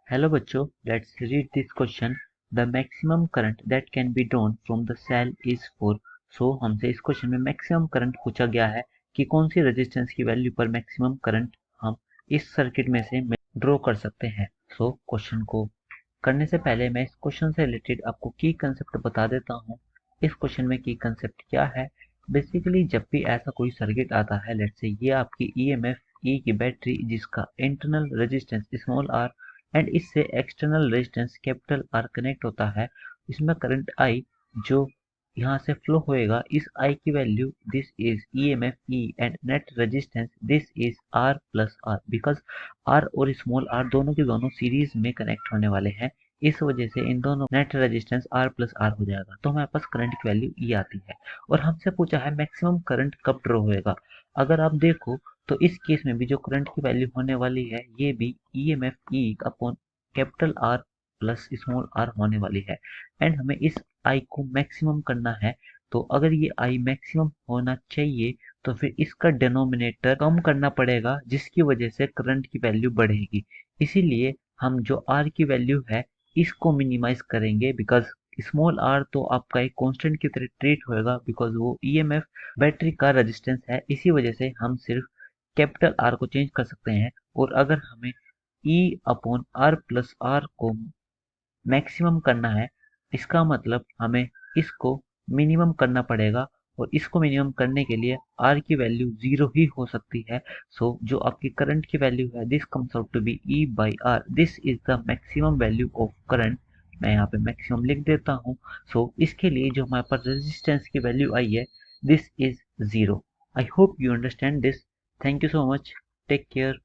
Hello बच्चों, let's read this question. The maximum current that can be drawn from the cell is 4. So हमसे इस question में maximum current पूछा गया है कि कौन सी रेजिस्टेंस की वैल्यू पर मैक्सिमम करंट हम इस सर्किट में से ड्रॉ कर सकते हैं। सो क्वेश्चन को करने से पहले मैं इस क्वेश्चन से रिलेटेड आपको की कंसेप्ट बता देता हूँ। इस क्वेश्चन में की कंसेप्ट क्या है? बेसिकली जब भी ऐसा कोई सर्किट आता है, लेट्स से ये आपकी ईएमएफ ई की बैटरी जिसका internal resistance small r and इससे external resistance capital R connect होता है। इसमें करंट आई जो यहाँ से फ्लो होएगा, इस आई की value this is EMF E and net resistance this is R plus R, because R और स्मॉल आर दोनों के दोनों सीरीज में कनेक्ट होने वाले हैं। इस वजह से इन दोनों net resistance R plus R हो जाएगा, तो हमारे पास करंट की वैल्यू ई आती है। और हमसे पूछा है मैक्सिमम करंट कब ड्रॉ होएगा। अगर आप देखो तो इस केस में भी जो करंट की वैल्यू होने वाली है ये भी EMF E upon capital R plus small R होने वाली है। एंड हमें इस आई को मैक्सिमम करना है, तो अगर ये आई मैक्सिमम होना चाहिए तो फिर इसका डिनोमिनेटर कम करना पड़ेगा, जिसकी वजह से करंट की वैल्यू बढ़ेगी। इसीलिए हम जो आर की वैल्यू है इसको मिनिमाइज करेंगे, बिकॉज स्मॉल आर तो आपका एक कांस्टेंट की तरह ट्रीट होएगा, बिकॉज वो ईएमएफ बैटरी का रेजिस्टेंस है। इसी वजह से हम सिर्फ कैपिटल आर को चेंज कर सकते हैं। और अगर हमें E upon R plus R को मैक्सिमम करना है, इसका मतलब हमें इसको मिनिमम करना पड़ेगा। और इसको मिनिमम करने के लिए आर की वैल्यू 0 ही हो सकती है। सो जो आपकी करंट की वैल्यू है this comes out to be E by R, this is the maximum value of current. मैं यहाँ पे मैक्सिमम लिख देता हूँ। सो इसके लिए जो हमारे पास रेजिस्टेंस की वैल्यू आई है this is 0। I hope you understand this. Thank you so much, take care.